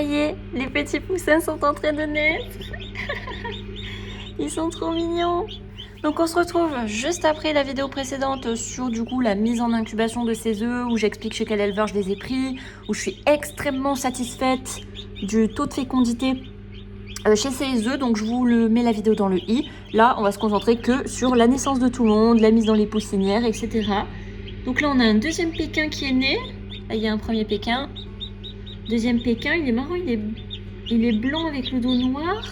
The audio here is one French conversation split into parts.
Ça y est, les petits poussins sont en train de naître. Ils sont trop mignons. Donc on se retrouve juste après la vidéo précédente sur du coup la mise en incubation de ces œufs, où j'explique chez quel éleveur je les ai pris, où je suis extrêmement satisfaite du taux de fécondité chez ces œufs, donc je vous mets la vidéo dans le i. Là on va se concentrer que sur la naissance de tout le monde, la mise dans les poussinières, etc. Donc là on a un deuxième pékin qui est né. Là il y a un premier pékin. Deuxième pékin, il est marrant, il est blanc avec le dos noir.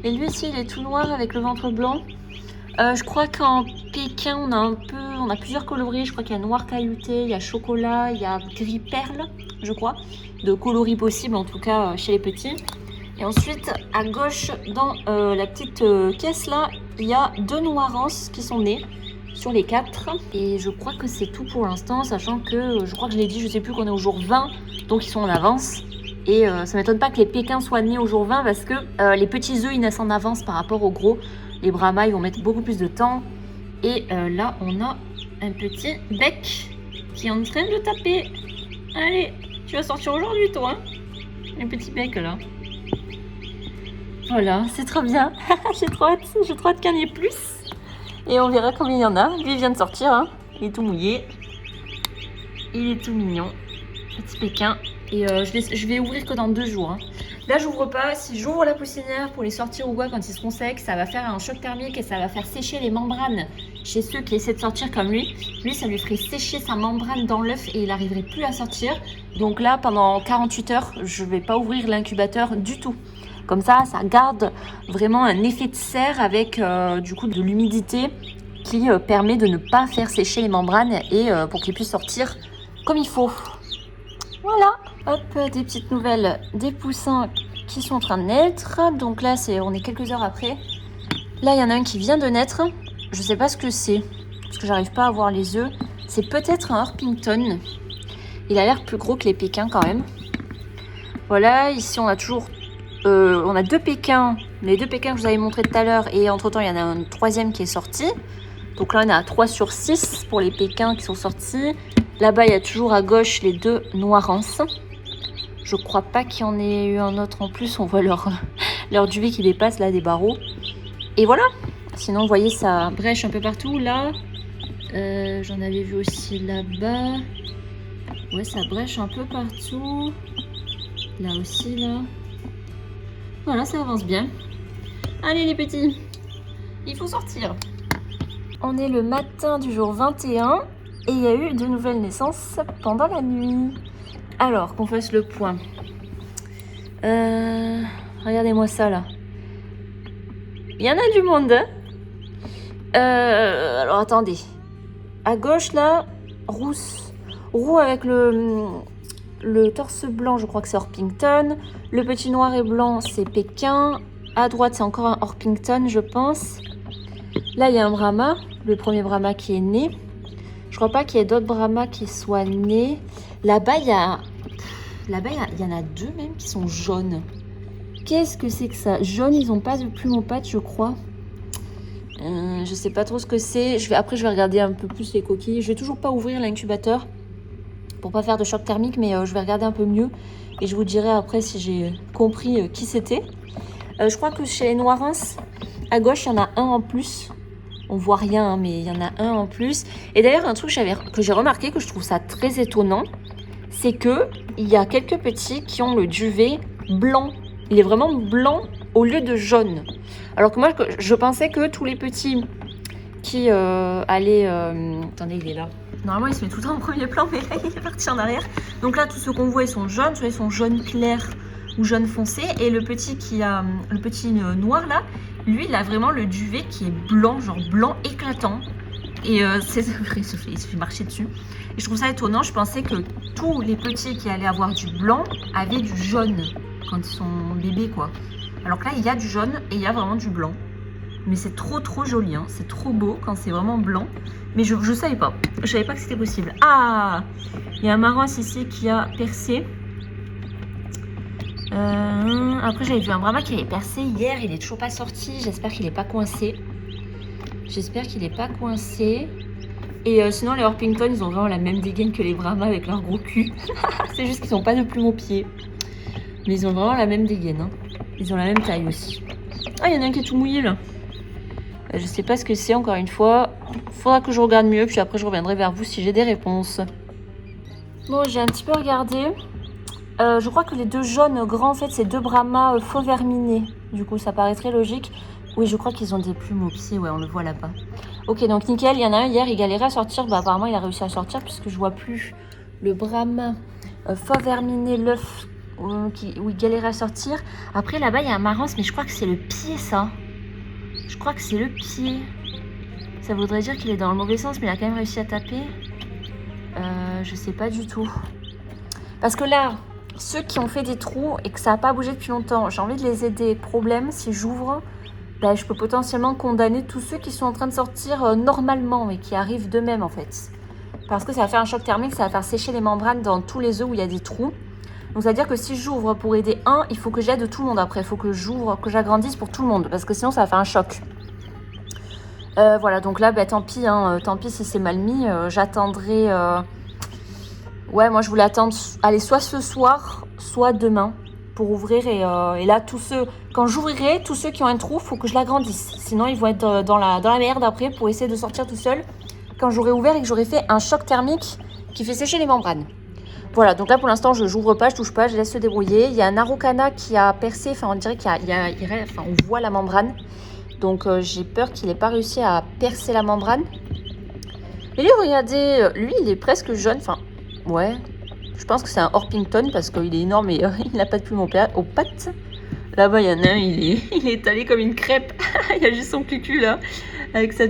Et lui aussi il est tout noir avec le ventre blanc. Je crois qu'en Pékin, on a plusieurs coloris. Je crois qu'il y a noir caillouté, il y a chocolat, il y a gris perle, je crois. De coloris possibles, en tout cas, chez les petits. Et ensuite, à gauche, dans la petite caisse là, il y a 2 noirances qui sont nées sur les 4. Et je crois que c'est tout pour l'instant, sachant que, je crois que je l'ai dit, je sais plus qu'on est au jour 20, donc ils sont en avance. Et ça m'étonne pas que les pékins soient nés au jour 20 parce que les petits œufs, ils naissent en avance par rapport aux gros. Les brahmas, ils vont mettre beaucoup plus de temps. Et là, on a un petit bec qui est en train de taper. Allez, tu vas sortir aujourd'hui, toi. Un petit bec, là. Voilà, c'est trop bien. J'ai trop hâte qu'il y en ait plus. Et on verra combien il y en a. Lui, il vient de sortir. Hein. Il est tout mouillé. Il est tout mignon. Petit pékin. Et je vais ouvrir que dans 2 jours. Hein. Là, j'ouvre pas. Si j'ouvre la poussinière pour les sortir ou quoi quand ils seront secs, ça va faire un choc thermique et ça va faire sécher les membranes chez ceux qui essaient de sortir comme lui. Lui, ça lui ferait sécher sa membrane dans l'œuf et il n'arriverait plus à sortir. Donc là, pendant 48 heures, je vais pas ouvrir l'incubateur du tout. Comme ça garde vraiment un effet de serre avec du coup de l'humidité qui permet de ne pas faire sécher les membranes et pour qu'ils puissent sortir comme il faut. Voilà, hop, des petites nouvelles des poussins qui sont en train de naître. Donc là, on est quelques heures après. Là, il y en a un qui vient de naître. Je sais pas ce que c'est, parce que j'arrive pas à voir les œufs. C'est peut-être un Orpington. Il a l'air plus gros que les pékins quand même. Voilà, ici on a toujours... on a 2 pékins, les 2 pékins que je vous avais montré tout à l'heure. Et entre-temps, il y en a un troisième qui est sorti. Donc là, on est à 3 sur 6 pour les pékins qui sont sortis. Là-bas, il y a toujours à gauche les 2 noirances. Je crois pas qu'il y en ait eu un autre en plus. On voit leur duvet qui dépasse là des barreaux. Et voilà. Sinon, vous voyez, ça brèche un peu partout. Là, j'en avais vu aussi là-bas. Ouais, ça brèche un peu partout. Là aussi, là. Voilà, ça avance bien. Allez, les petits. Il faut sortir. On est le matin du jour 21. Et il y a eu de nouvelles naissances pendant la nuit. Alors, qu'on fasse le point. Regardez-moi ça, là. Il y en a du monde, hein. Alors, attendez. À gauche, là, roux avec le torse blanc, je crois que c'est Orpington. Le petit noir et blanc, c'est Pékin. À droite, c'est encore un Orpington, je pense. Là, il y a un Brahma, le premier Brahma qui est né. Je crois pas qu'il y ait d'autres Brahmas qui soient nés. Là-bas, il y en a 2 même qui sont jaunes. Qu'est-ce que c'est que ça? Jaune, ils n'ont pas de plumes aux pattes, je crois. Je sais pas trop ce que c'est. Après, je vais regarder un peu plus les coquilles. Je vais toujours pas ouvrir l'incubateur pour pas faire de choc thermique, mais je vais regarder un peu mieux. Et je vous dirai après si j'ai compris qui c'était. Je crois que chez les noirances, à gauche, il y en a un en plus. On voit rien, hein, mais il y en a un en plus. Et d'ailleurs, un truc que j'ai remarqué, que je trouve ça très étonnant, c'est qu'il y a quelques petits qui ont le duvet blanc. Il est vraiment blanc au lieu de jaune. Alors que moi, je pensais que tous les petits qui allaient... Attendez, il est là. Normalement, il se met tout le temps en premier plan, mais là, il est parti en arrière. Donc là, tous ceux qu'on voit, ils sont jaunes. Soit ils sont jaune clair ou jaune foncé. Et le petit le petit noir, là, lui, il a vraiment le duvet qui est blanc, genre blanc éclatant. Et il se fait marcher dessus. Et je trouve ça étonnant. Je pensais que tous les petits qui allaient avoir du blanc avaient du jaune quand ils sont bébés, quoi. Alors que là, il y a du jaune et il y a vraiment du blanc. Mais c'est trop joli, hein. C'est trop beau quand c'est vraiment blanc. Mais je savais pas. Je savais pas que c'était possible. Ah, il y a un marron ici qui a percé. Après, j'avais vu un Brahma qui avait percé hier. Il est toujours pas sorti. J'espère qu'il est pas coincé. Et sinon, les Orpington, ils ont vraiment la même dégaine que les Brahmas avec leur gros cul. C'est juste qu'ils n'ont pas de plumes aux pieds. Mais ils ont vraiment la même dégaine. Hein. Ils ont la même taille aussi. Ah, il y en a un qui est tout mouillé là. Je sais pas ce que c'est encore une fois. Faudra que je regarde mieux, puis après je reviendrai vers vous si j'ai des réponses. Bon, j'ai un petit peu regardé. Je crois que les deux jaunes grands, en fait, c'est deux Brahma faux verminés. Du coup, ça paraît très logique. Oui, je crois qu'ils ont des plumes aux pieds. Ouais, on le voit là-bas. Ok, donc nickel. Il y en a un hier, il galérait à sortir. Bah, apparemment, il a réussi à sortir puisque je vois plus le Brahma faux verminé, l'œuf où il galérait à sortir. Après, là-bas, il y a un marance, mais je crois que c'est le pied, ça. Je crois que c'est le pied. Ça voudrait dire qu'il est dans le mauvais sens, mais il a quand même réussi à taper. Je sais pas du tout. Parce que là, ceux qui ont fait des trous et que ça n'a pas bougé depuis longtemps, j'ai envie de les aider. Problème, si j'ouvre, ben, je peux potentiellement condamner tous ceux qui sont en train de sortir normalement et qui arrivent d'eux-mêmes en fait. Parce que ça va faire un choc thermique, ça va faire sécher les membranes dans tous les œufs où il y a des trous. Donc ça veut dire que si j'ouvre pour aider un, il faut que j'aide tout le monde après. Il faut que j'ouvre, que j'agrandisse pour tout le monde parce que sinon ça va faire un choc. Voilà, donc là, bah, tant pis, hein, tant pis si c'est mal mis. J'attendrai... Ouais, moi je voulais attendre, allez, soit ce soir, soit demain pour ouvrir. Et là, quand j'ouvrirai, tous ceux qui ont un trou, il faut que je l'agrandisse. Sinon, ils vont être dans la merde après pour essayer de sortir tout seul. Quand j'aurai ouvert et que j'aurai fait un choc thermique qui fait sécher les membranes. Voilà, donc là pour l'instant, je n'ouvre pas, je touche pas, je laisse se débrouiller. Il y a un Araucana qui a percé, enfin on dirait on voit la membrane. Donc j'ai peur qu'il n'ait pas réussi à percer la membrane. Mais lui, regardez, lui il est presque jaune. Enfin, ouais, je pense que c'est un Orpington parce qu'il est énorme et il n'a pas de plumes aux pattes. Là-bas, il y en a un, il est étalé comme une crêpe. Il y a juste son cucu là, avec la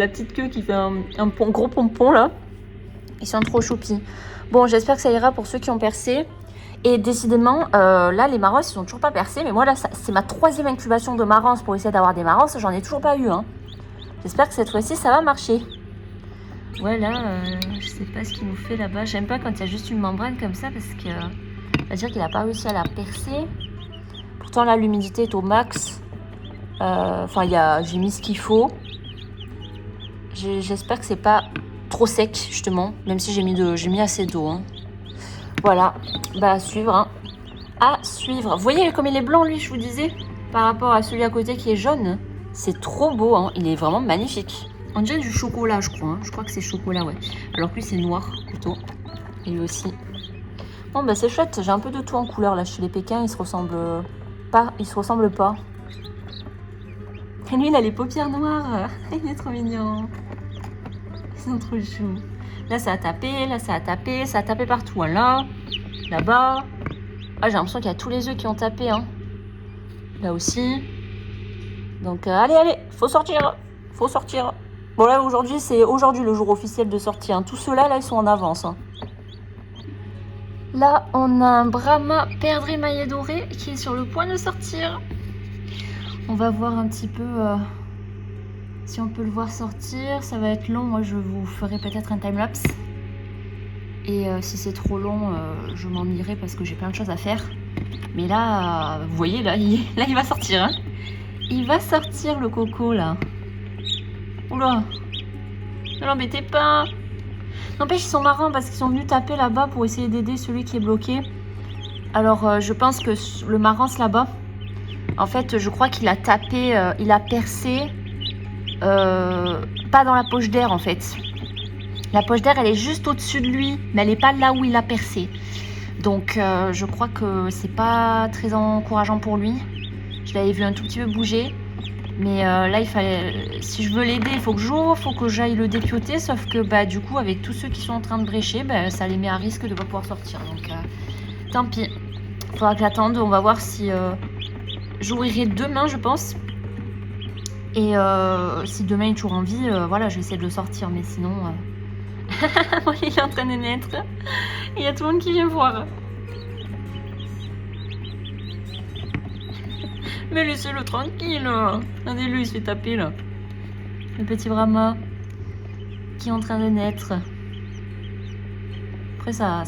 petite queue qui fait un gros pompon là. Ils sont trop choupis. Bon, j'espère que ça ira pour ceux qui ont percé. Et décidément, là, les marances, ils sont toujours pas percés. Mais moi, là, c'est ma 3e incubation de marances pour essayer d'avoir des marances. J'en ai toujours pas eu. Hein. J'espère que cette fois-ci, ça va marcher. Ouais, là, je sais pas ce qu'il nous fait là-bas. J'aime pas quand il y a juste une membrane comme ça parce que ça veut dire qu'il a pas réussi à la percer. Pourtant, là, l'humidité est au max. Enfin, j'ai mis ce qu'il faut. J'espère que c'est pas trop sec, justement. Même si j'ai mis assez d'eau. Hein. Voilà, bah à suivre. Hein. À suivre. Vous voyez comme il est blanc, lui, je vous disais, par rapport à celui à côté qui est jaune. C'est trop beau, hein. Il est vraiment magnifique. On dirait du chocolat, je crois. Hein. Je crois que c'est chocolat, ouais. Alors que lui, c'est noir, plutôt. Et lui aussi. Bon, bah c'est chouette. J'ai un peu de tout en couleur, là, chez les Pékins. Ils se ressemblent pas. Et lui, il a les paupières noires. Il est trop mignon. Ils sont trop choux. Là, ça a tapé, ça a tapé partout. Hein. Là-bas. Ah, j'ai l'impression qu'il y a tous les œufs qui ont tapé. Hein. Là aussi. Donc, allez, faut sortir. Bon, là, aujourd'hui, c'est le jour officiel de sortie. Hein. Tous ceux-là, là, ils sont en avance. Hein. Là, on a un Brahma perdre émaillé doré qui est sur le point de sortir. On va voir un petit peu... si on peut le voir sortir, ça va être long. Moi, je vous ferai peut-être un time-lapse. Et si c'est trop long, je m'en irai parce que j'ai plein de choses à faire. Mais là, vous voyez, là, il va sortir. Hein. Il va sortir, le coco, là. Oula. Ne l'embêtez pas. N'empêche, ils sont marrants parce qu'ils sont venus taper là-bas pour essayer d'aider celui qui est bloqué. Alors, je pense que le marrance là-bas, en fait, je crois qu'il a tapé, il a percé... pas dans la poche d'air en fait. La poche d'air elle est juste au-dessus de lui, mais elle n'est pas là où il a percé. Donc je crois que c'est pas très encourageant pour lui. Je l'avais vu un tout petit peu bouger. Mais là il fallait. Si je veux l'aider, il faut que j'ouvre, il faut que j'aille le dépioter. Sauf que bah du coup avec tous ceux qui sont en train de brécher, bah, ça les met à risque de ne pas pouvoir sortir. Donc tant pis. Il faudra que j'attende. On va voir si j'ouvrirai demain je pense. Et si demain il est toujours en vie, voilà, je vais essayer de le sortir. Mais sinon, il est en train de naître. Il y a tout le monde qui vient voir. Mais laissez-le tranquille. Regardez-le, il se fait taper là. Le petit Brahma qui est en train de naître. Après ça,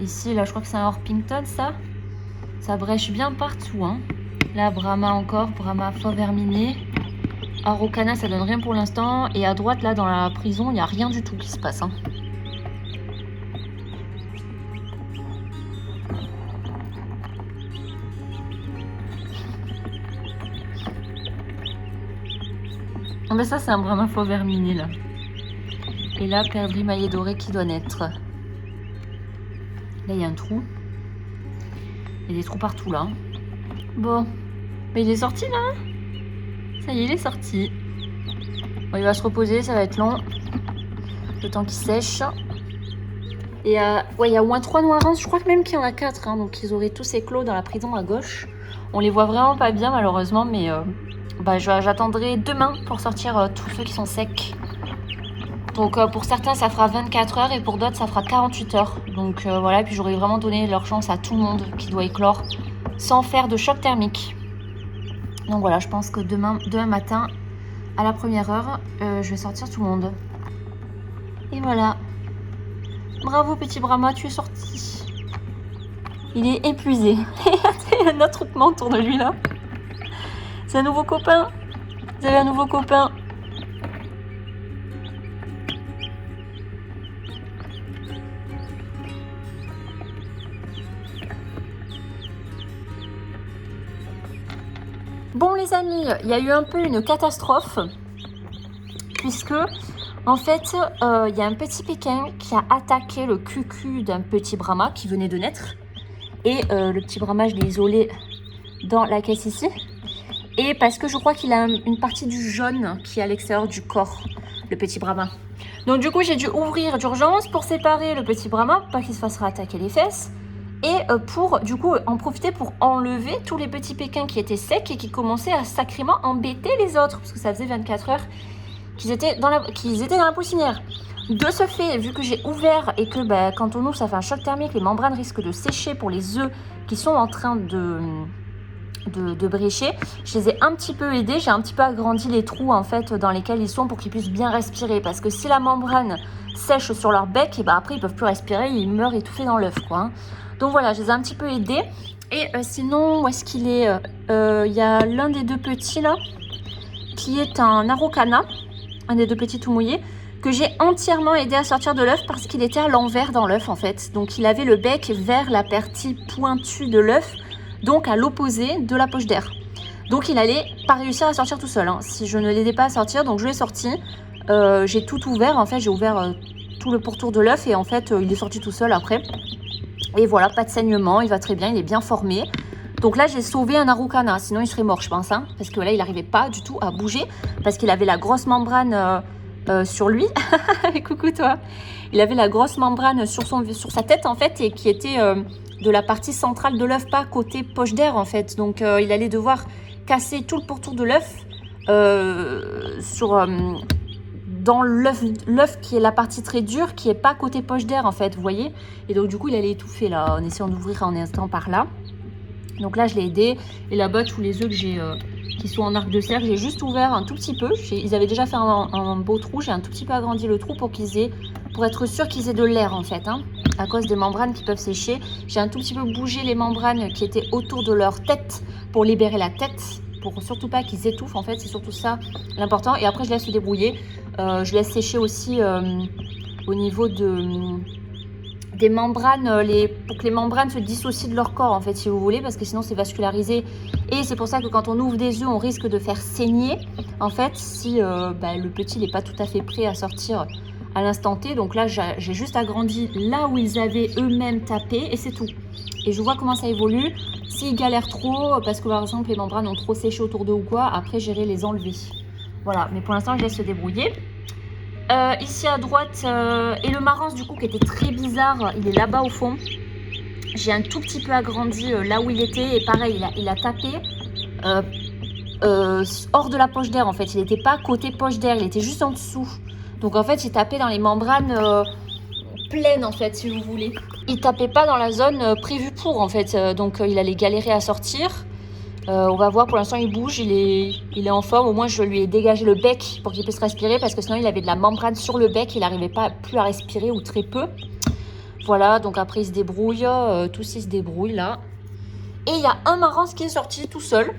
ici là, je crois que c'est un Orpington ça. Ça brèche bien partout. Hein. Là, Brahma encore, Brahma faux verminé. Araucana, ça donne rien pour l'instant. Et à droite, là, dans la prison, il n'y a rien du tout qui se passe. Hein. Ah ben ça c'est un brahma faux verminé là. Et là, perdrix maillet doré qui doit naître. Là il y a un trou. Il y a des trous partout là. Bon, mais il est sorti là. Ça y est, il est sorti. Bon, il va se reposer, ça va être long. Le temps qu'il sèche. Et ouais, il y a au moins 3 noirins, je crois que même qu'il y en a 4. Hein, donc ils auraient tous éclos dans la prison à gauche. On les voit vraiment pas bien malheureusement, mais bah, j'attendrai demain pour sortir tous ceux qui sont secs. Donc pour certains ça fera 24 heures et pour d'autres ça fera 48 heures. Donc voilà, et puis j'aurais vraiment donné leur chance à tout le monde qui doit éclore sans faire de choc thermique. Donc voilà, je pense que demain matin, à la première heure, je vais sortir tout le monde. Et voilà. Bravo petit Brahma, tu es sorti. Il est épuisé. Il y a un attroupement autour de lui là. C'est un nouveau copain. Vous avez un nouveau copain. Bon les amis, il y a eu un peu une catastrophe. Puisque en fait, il y a un petit Pékin qui a attaqué le cucu d'un petit Brahma qui venait de naître. Et le petit Brahma, je l'ai isolé dans la caisse ici. Et parce que je crois qu'il a une partie du jaune qui est à l'extérieur du corps, le petit Brahma. Donc du coup, j'ai dû ouvrir d'urgence pour séparer le petit Brahma, pour pas qu'il se fasse attaquer les fesses. Et pour du coup en profiter pour enlever tous les petits Pékins qui étaient secs et qui commençaient à sacrément embêter les autres. Parce que ça faisait 24 heures qu'ils étaient dans la poussinière. De ce fait, vu que j'ai ouvert et que bah, quand on ouvre ça fait un choc thermique, les membranes risquent de sécher pour les œufs qui sont en train de brécher, je les ai un petit peu aidés, j'ai un petit peu agrandi les trous en fait dans lesquels ils sont pour qu'ils puissent bien respirer, parce que si la membrane sèche sur leur bec, et bah, après ils peuvent plus respirer, ils meurent étouffés dans l'œuf quoi. Hein. Donc voilà, je les ai un petit peu aidés. Et sinon, où est-ce qu'il est, y a l'un des deux petits là, qui est un Araucana, un des deux petits tout mouillés, que j'ai entièrement aidé à sortir de l'œuf parce qu'il était à l'envers dans l'œuf en fait. Donc il avait le bec vers la partie pointue de l'œuf, donc à l'opposé de la poche d'air. Donc il allait pas réussir à sortir tout seul, hein, si je ne l'aidais pas à sortir. Donc je l'ai sorti, j'ai tout ouvert, en fait j'ai ouvert tout le pourtour de l'œuf et en fait il est sorti tout seul après. Et voilà, pas de saignement, il va très bien, il est bien formé. Donc là j'ai sauvé un Araucana, sinon il serait mort je pense, hein, parce que là il n'arrivait pas du tout à bouger, parce qu'il avait la grosse membrane sur lui. Coucou toi. Il avait la grosse membrane sur sa tête en fait, et qui était de la partie centrale de l'œuf, pas côté poche d'air en fait. Donc il allait devoir casser tout le pourtour de l'œuf dans l'œuf qui est la partie très dure, qui est pas côté poche d'air en fait, vous voyez. Et donc du coup il allait étouffer là, en essayant d'ouvrir en instant par là. Donc là je l'ai aidé, et là-bas tous les œufs que j'ai qui sont en arc de cercle, j'ai juste ouvert un tout petit peu. Ils avaient déjà fait un beau trou, j'ai un tout petit peu agrandi le trou pour être sûr qu'ils aient de l'air en fait, hein, à cause des membranes qui peuvent sécher. J'ai un tout petit peu bougé les membranes qui étaient autour de leur tête pour libérer la tête, pour surtout pas qu'ils étouffent en fait, c'est surtout ça l'important. Et après je laisse se débrouiller, je laisse sécher aussi au niveau des membranes, pour que les membranes se dissocient de leur corps en fait, si vous voulez, parce que sinon c'est vascularisé, et c'est pour ça que quand on ouvre des œufs on risque de faire saigner en fait si le petit n'est pas tout à fait prêt à sortir à l'instant T. Donc là j'ai juste agrandi là où ils avaient eux-mêmes tapé et c'est tout, et je vois comment ça évolue. S'ils galèrent trop parce que par exemple les membranes ont trop séché autour d'eux ou quoi, après j'irai les enlever. Voilà, mais pour l'instant je laisse se débrouiller. Ici à droite, et le marrance du coup qui était très bizarre, il est là-bas au fond. J'ai un tout petit peu agrandi là où il était, et pareil il a tapé hors de la poche d'air en fait. Il n'était pas côté poche d'air, il était juste en dessous. Donc en fait il tapait dans les membranes pleines en fait, si vous voulez. Il tapait pas dans la zone prévue pour en fait, donc il allait galérer à sortir. On va voir, pour l'instant il bouge, il est en forme. Au moins je lui ai dégagé le bec pour qu'il puisse respirer, parce que sinon il avait de la membrane sur le bec, il n'arrivait pas plus à respirer, ou très peu. Voilà, donc après il se débrouille, tous ils se débrouillent là. Et il y a un marrance qui est sorti tout seul.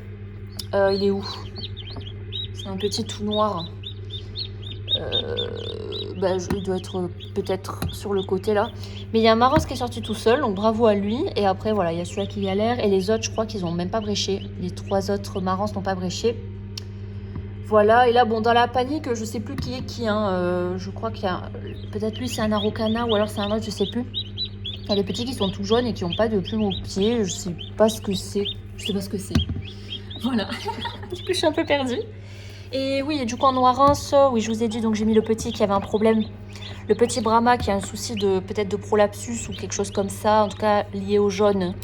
Il est où? C'est un petit tout noir. Il doit être peut-être sur le côté là. Mais il y a un marrance qui est sorti tout seul, donc bravo à lui. Et après voilà, il y a celui-là qui galère, et les autres je crois qu'ils n'ont même pas bréché. Les 3 autres marrances n'ont pas bréché. Voilà, et là, bon, dans la panique, je sais plus qui est qui, hein. Je crois qu'il y a... Peut-être lui, c'est un Araucana, ou alors c'est un autre, je sais plus. Il y a des petits qui sont tout jaunes et qui n'ont pas de plumes aux pieds. Je sais pas ce que c'est. Je sais pas ce que c'est. Voilà. Du coup, je suis un peu perdue. Et oui, et du coup, en noirance, oui, je vous ai dit, donc j'ai mis le petit qui avait un problème. Le petit Brahma qui a un souci de peut-être de prolapsus ou quelque chose comme ça, en tout cas lié au jaune.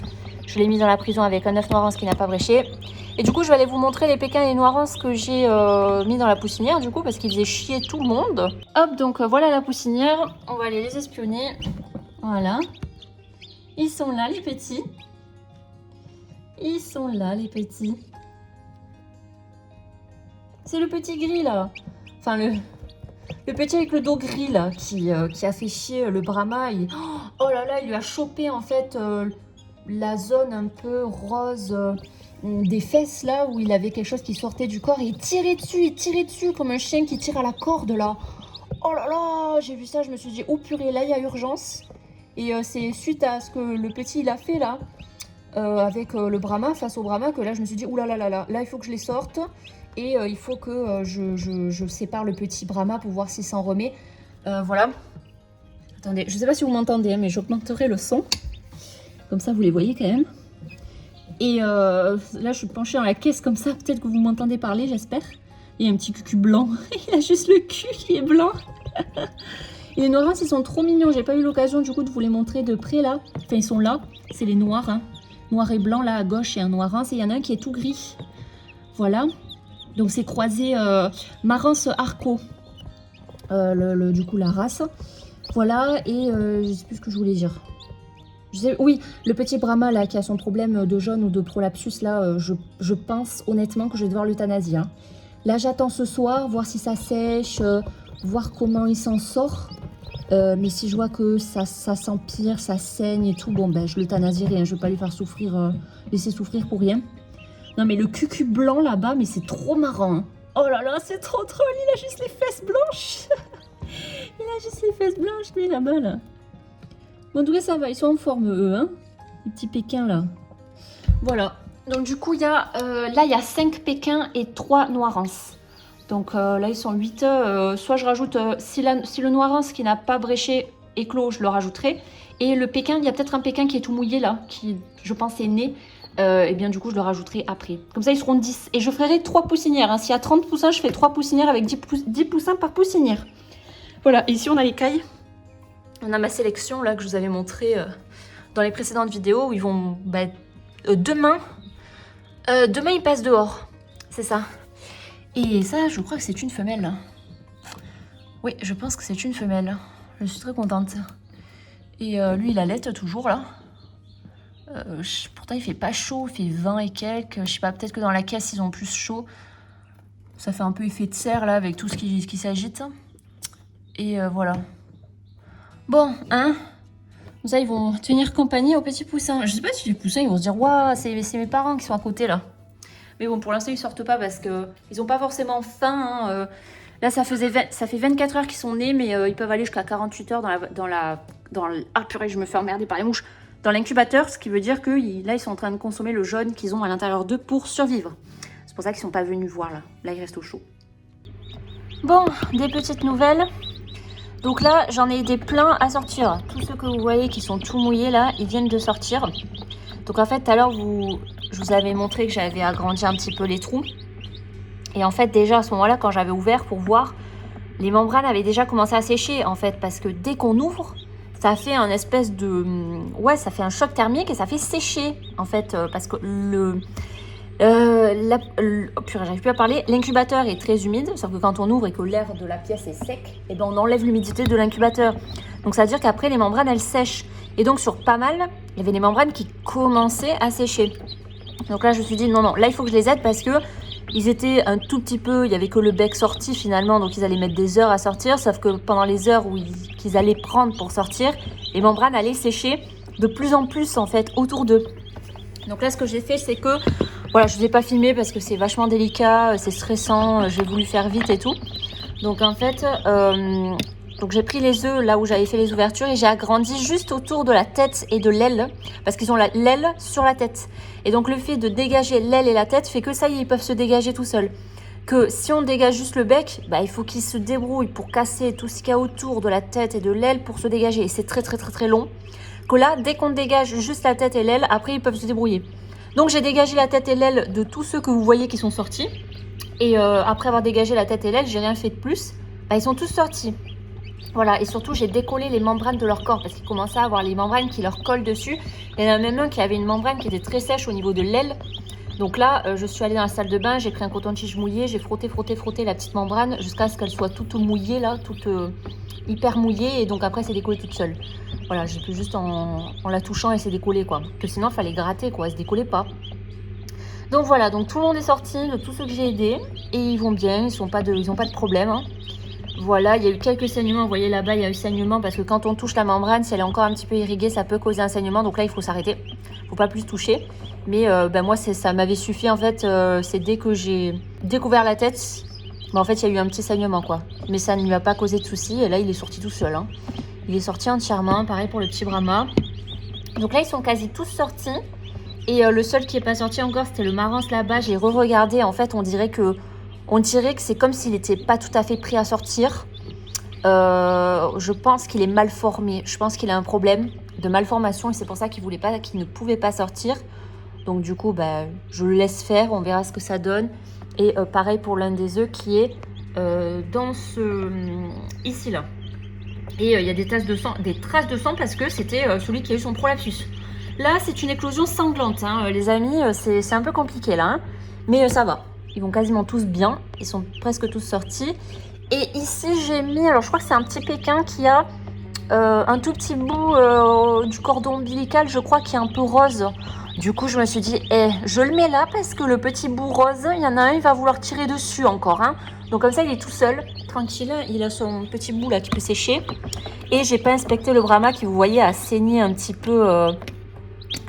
Je l'ai mis dans la prison avec un œuf noirance qui n'a pas bréché. Et du coup, je vais aller vous montrer les pékins et les noirances que j'ai mis dans la poussinière, du coup, parce qu'ils faisaient chier tout le monde. Hop, donc voilà la poussinière. On va aller les espionner. Voilà. Ils sont là, les petits. Ils sont là, les petits. C'est le petit gris, là. Enfin, le petit avec le dos gris, là, qui a fait chier le Brahma. Oh là là, il lui a chopé, en fait, la zone un peu rose des fesses, là, où il avait quelque chose qui sortait du corps. Et il tirait dessus, comme un chien qui tire à la corde, là. Oh là là, j'ai vu ça, je me suis dit, oh purée, là, il y a urgence. Et c'est suite à ce que le petit, il a fait, là, avec le Brahma, face au Brahma, que là, je me suis dit, là, il faut que je les sorte. Et il faut que je sépare le petit Brahma pour voir s'il s'en remet. Voilà. Attendez, je ne sais pas si vous m'entendez, hein, mais j'augmenterai le son. Comme ça, vous les voyez quand même. Et là, je suis penchée dans la caisse comme ça. Peut-être que vous m'entendez parler, j'espère. Il y a un petit cucu blanc. Il a juste le cul qui est blanc. Et les noirs, ils sont trop mignons. J'ai pas eu l'occasion du coup de vous les montrer de près là. Enfin, ils sont là. C'est les noirs. Hein. Noir et blanc là à gauche et un noirance. Et il y en a un qui est tout gris. Voilà. Donc c'est croisé Marance Arco, du coup la race. Voilà, et je sais plus ce que je voulais dire. Oui, le petit Brahma là qui a son problème de jaune ou de prolapsus là, je pense honnêtement que je vais devoir l'euthanasier. Hein. Là j'attends ce soir, voir si ça sèche, voir comment il s'en sort. Mais si je vois que ça s'empire, ça saigne et tout, bon ben je l'euthanasierai, hein. Je vais pas lui faire souffrir, laisser souffrir pour rien. Non mais le cucu blanc là-bas, mais c'est trop marrant. Hein. Oh là là, c'est trop drôle, il a juste les fesses blanches. Il a juste les fesses blanches, lui, là-bas, là. Bon, en tout cas, ça va, ils sont en forme, eux, hein. Les petits pékins, là. Voilà. Donc, du coup, il y a, là, il y a 5 pékins et 3 noirances. Donc, là, ils sont 8. Soit je rajoute, si le noirance qui n'a pas bréché est clos, je le rajouterai. Et le pékin, il y a peut-être un pékin qui est tout mouillé, là, qui, je pense, est né. Et bien du coup je le rajouterai après. Comme ça ils seront 10. Et je ferai 3 poussinières. Hein. S'il y a 30 poussins, je fais 3 poussinières avec 10 poussins par poussinière. Voilà, et ici on a les cailles. On a ma sélection là que je vous avais montré dans les précédentes vidéos où ils vont... demain ils passent dehors. C'est ça. Et ça je crois que c'est une femelle. Là. Oui, je pense que c'est une femelle. Je suis très contente. Et lui il allait toujours là. Pourtant il fait pas chaud, il fait 20 et quelques, je sais pas, peut-être que dans la caisse ils ont plus chaud. Ça fait un peu effet de serre là avec tout ce qui s'agite. Et voilà. Bon, hein. Comme ça ils vont tenir compagnie aux petits poussins. Je sais pas si les poussins ils vont se dire waouh, c'est mes parents qui sont à côté là. Mais bon, pour l'instant ils sortent pas parce que ils ont pas forcément faim. Hein. Là ça fait 24 heures qu'ils sont nés, mais ils peuvent aller jusqu'à 48 heures ah purée, je me fais emmerder par les mouches. Dans l'incubateur, ce qui veut dire que là, ils sont en train de consommer le jaune qu'ils ont à l'intérieur d'eux pour survivre. C'est pour ça qu'ils ne sont pas venus voir là. Là, ils restent au chaud. Bon, des petites nouvelles. Donc là, j'en ai des pleins à sortir. Tous ceux que vous voyez qui sont tout mouillés là, ils viennent de sortir. Donc en fait, tout à l'heure, je vous avais montré que j'avais agrandi un petit peu les trous. Et en fait, déjà à ce moment-là, quand j'avais ouvert pour voir, les membranes avaient déjà commencé à sécher en fait. Parce que dès qu'on ouvre... ça fait un espèce de... ouais, ça fait un choc thermique et ça fait sécher, en fait, parce que oh purée, j'arrive plus à parler. L'incubateur est très humide, sauf que quand on ouvre et que l'air de la pièce est sec, et ben on enlève l'humidité de l'incubateur. Donc ça veut dire qu'après, les membranes, elles sèchent. Et donc, sur pas mal, il y avait des membranes qui commençaient à sécher. Donc là, je me suis dit, non, là, il faut que je les aide parce que ils étaient un tout petit peu, il n'y avait que le bec sorti finalement, donc ils allaient mettre des heures à sortir, sauf que pendant les heures qu'ils allaient prendre pour sortir, les membranes allaient sécher de plus en plus en fait autour d'eux. Donc là ce que j'ai fait c'est que, voilà, je ne vous ai pas filmé parce que c'est vachement délicat, c'est stressant, j'ai voulu faire vite et tout. Donc en fait, donc j'ai pris les œufs là où j'avais fait les ouvertures et j'ai agrandi juste autour de la tête et de l'aile, parce qu'ils ont l'aile sur la tête. Et donc le fait de dégager l'aile et la tête fait que ça y est, ils peuvent se dégager tout seuls. que si on dégage juste le bec, bah, il faut qu'il se débrouille pour casser tout ce qu'il y a autour de la tête et de l'aile pour se dégager. Et c'est très très très très long. Que là, dès qu'on dégage juste la tête et l'aile, après ils peuvent se débrouiller. Donc j'ai dégagé la tête et l'aile de tous ceux que vous voyez qui sont sortis. Et après avoir dégagé la tête et l'aile, j'ai rien fait de plus. Bah, ils sont tous sortis. Voilà, et surtout j'ai décollé les membranes de leur corps parce qu'ils commençaient à avoir les membranes qui leur collent dessus. Il y en a même un qui avait une membrane qui était très sèche au niveau de l'aile. Donc là, je suis allée dans la salle de bain, j'ai pris un coton-tige mouillé, j'ai frotté la petite membrane jusqu'à ce qu'elle soit toute mouillée là, toute hyper mouillée, et donc après c'est décollé toute seule. Voilà, j'ai pu juste en la touchant et c'est décollé quoi. Que sinon il fallait gratter quoi, elle se décollait pas. Donc voilà, donc tout le monde est sorti, de tous ceux que j'ai aidés, et ils vont bien, ils n'ont pas de problème. Hein. Voilà, il y a eu quelques saignements, vous voyez là-bas il y a eu saignement parce que quand on touche la membrane, si elle est encore un petit peu irriguée, ça peut causer un saignement, donc là il faut s'arrêter, il ne faut pas plus toucher. Mais moi ça m'avait suffi en fait, c'est dès que j'ai découvert la tête, en fait il y a eu un petit saignement quoi. Mais ça ne lui a pas causé de soucis et là il est sorti tout seul. Hein. Il est sorti entièrement, pareil pour le petit Brahma. Donc là ils sont quasi tous sortis. Et le seul qui n'est pas sorti encore c'était le Marans là-bas, j'ai re-regardé, en fait on dirait que c'est comme s'il n'était pas tout à fait prêt à sortir. Je pense qu'il est mal formé. Je pense qu'il a un problème de malformation et c'est pour ça qu'il ne pouvait pas sortir. Donc du coup, bah, je le laisse faire. On verra ce que ça donne. Et pareil pour l'un des œufs qui est ici là. Et il y a des traces de sang parce que c'était celui qui a eu son prolapsus. Là, c'est une éclosion sanglante, hein. Les amis. C'est un peu compliqué là, hein. Mais ça va. Ils vont quasiment tous bien. Ils sont presque tous sortis. Et ici, j'ai mis... Alors, je crois que c'est un petit Pékin qui a un tout petit bout du cordon ombilical, je crois, qui est un peu rose. Du coup, je me suis dit, je le mets là parce que le petit bout rose, il y en a un, il va vouloir tirer dessus encore. Hein. Donc, comme ça, il est tout seul, tranquille. Il a son petit bout là qui peut sécher. Et j'ai pas inspecté le Brahma qui, vous voyez, a saigné un petit peu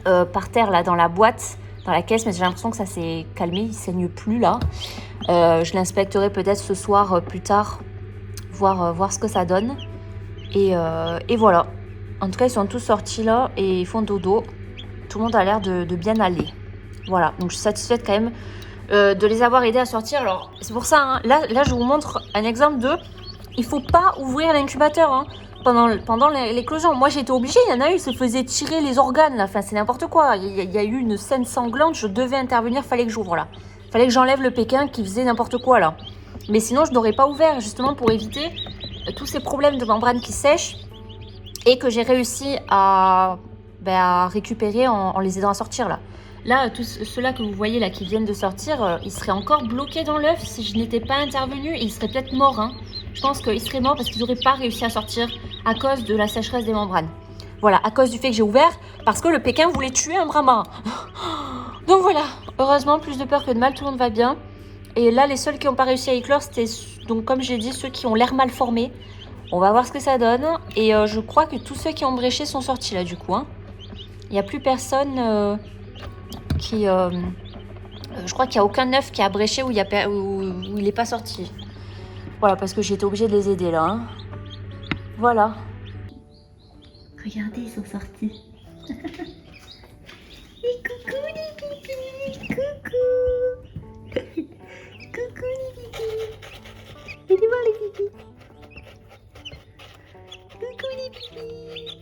par terre là dans la boîte. Dans la caisse, mais j'ai l'impression que ça s'est calmé, il saigne plus là. Je l'inspecterai peut-être ce soir plus tard, voir ce que ça donne. Et voilà. En tout cas, ils sont tous sortis là et ils font dodo. Tout le monde a l'air de bien aller. Voilà, donc je suis satisfaite quand même de les avoir aidés à sortir. Alors, c'est pour ça, hein, là, je vous montre un exemple de... Il faut pas ouvrir l'incubateur, hein. Pendant l'éclosion. Moi, j'ai été obligée. Il y en a eu, ils se faisaient tirer les organes. Là. Enfin, c'est n'importe quoi. Il y a eu une scène sanglante. Je devais intervenir. Fallait que j'ouvre là. Fallait que j'enlève le Pékin qui faisait n'importe quoi là. Mais sinon, je n'aurais pas ouvert justement pour éviter tous ces problèmes de membrane qui sèchent et que j'ai réussi à récupérer en les aidant à sortir là. Là, tous ceux-là que vous voyez là qui viennent de sortir, ils seraient encore bloqués dans l'œuf si je n'étais pas intervenue. Ils seraient peut-être morts. Hein. Je pense qu'ils seraient morts parce qu'ils n'auraient pas réussi à sortir à cause de la sécheresse des membranes. Voilà, à cause du fait que j'ai ouvert, parce que le Pékin voulait tuer un Brahma. Donc voilà, heureusement, plus de peur que de mal, tout le monde va bien. Et là, les seuls qui n'ont pas réussi à éclore, c'était, donc comme j'ai dit, ceux qui ont l'air mal formés. On va voir ce que ça donne. Et je crois que tous ceux qui ont bréché sont sortis là, du coup. Hein. Il n'y a plus personne qui... je crois qu'il n'y a aucun œuf qui a bréché où il n'est pas sorti. Voilà, parce que j'ai été obligée de les aider là. Hein. Voilà. Regardez, ils sont sortis. Et coucou les pipis, coucou. Coucou les pipis. Allez voir les pipis. Coucou les pipis.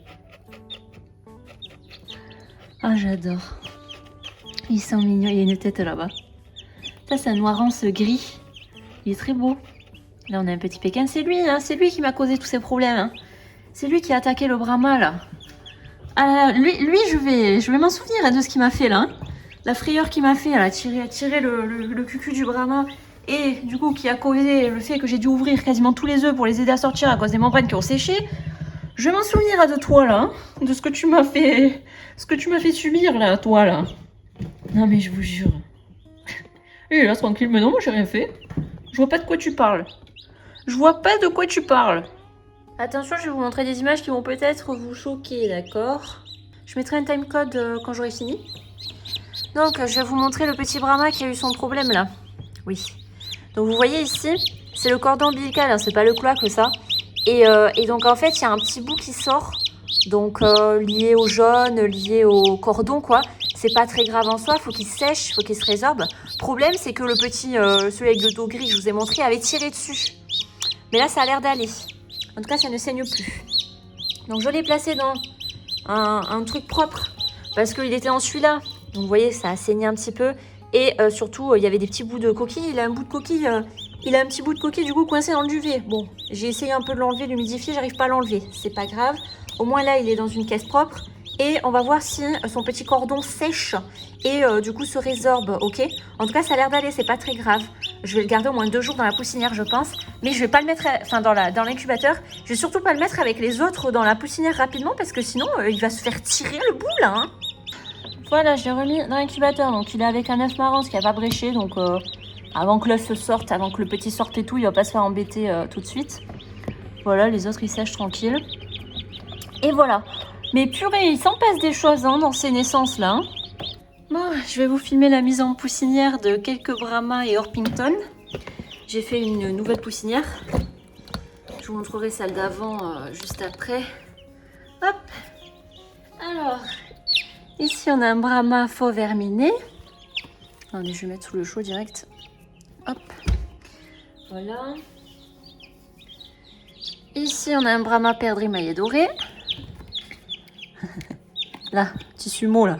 Ah, j'adore. Ils sont mignons, il y a une tête là-bas. Ça, c'est un noirance gris. Il est très beau. Là, on a un petit Pékin. C'est lui, hein, c'est lui qui m'a causé tous ces problèmes. Hein. C'est lui qui a attaqué le Brahma, là. Ah, lui je vais m'en souvenir hein, de ce qu'il m'a fait, là. Hein. La frayeur qu'il m'a fait, elle a tiré le cucu du Brahma. Et du coup, qui a causé le fait que j'ai dû ouvrir quasiment tous les œufs pour les aider à sortir à cause des membranes qui ont séché. Je vais m'en souvenir de toi, là. Hein, de ce que tu m'as fait... Ce que tu m'as fait subir, là, toi, là. Non, mais je vous jure. Et là, tranquille. Mais non, moi, j'ai rien fait. Je vois pas de quoi tu parles. Je vois pas de quoi tu parles. Attention, je vais vous montrer des images qui vont peut-être vous choquer, d'accord? Je mettrai un timecode quand j'aurai fini. Donc, je vais vous montrer le petit Brahma qui a eu son problème, là. Oui. Donc, vous voyez ici, c'est le cordon ombilical, hein, c'est pas le cloaque, ça. Et donc, en fait, il y a un petit bout qui sort. Donc, lié au jaune, lié au cordon, quoi. C'est pas très grave en soi, faut qu'il sèche, faut qu'il se résorbe. Problème, c'est que le petit, celui avec le dos gris, je vous ai montré, avait tiré dessus. Mais là, ça a l'air d'aller. En tout cas, ça ne saigne plus. Donc, je l'ai placé dans un truc propre parce qu'il était dans celui-là. Donc, vous voyez, ça a saigné un petit peu. Et surtout, il y avait des petits bouts de coquille. Il a un bout de coquille, il a un petit bout de coquille du coup coincé dans le duvet. Bon, j'ai essayé un peu de l'enlever, de l'humidifier, j'arrive pas à l'enlever. C'est pas grave. Au moins là, il est dans une caisse propre. Et on va voir si son petit cordon sèche et du coup se résorbe, ok? En tout cas, ça a l'air d'aller, c'est pas très grave. Je vais le garder au moins 2 jours dans la poussinière, je pense. Mais je vais pas le mettre, dans l'incubateur. Je vais surtout pas le mettre avec les autres dans la poussinière rapidement parce que sinon, il va se faire tirer le bout là, hein. Voilà, je l'ai remis dans l'incubateur. Donc, il est avec un œuf marron, ce qui n'a pas bréché. Donc, avant que l'œuf se sorte, avant que le petit sorte et tout, il va pas se faire embêter tout de suite. Voilà, les autres, ils sèchent tranquille. Et voilà. Mais purée, il s'en passe des choses hein, dans ces naissances-là. Hein. Bon, je vais vous filmer la mise en poussinière de quelques Brahma et Orpington. J'ai fait une nouvelle poussinière. Je vous montrerai celle d'avant juste après. Hop. Alors, ici on a un Brahma faux verminé. Attendez, je vais mettre sous le chaud direct. Hop. Voilà. Ici on a un Brahma perdrix émaillé doré. Là, tissu mot là.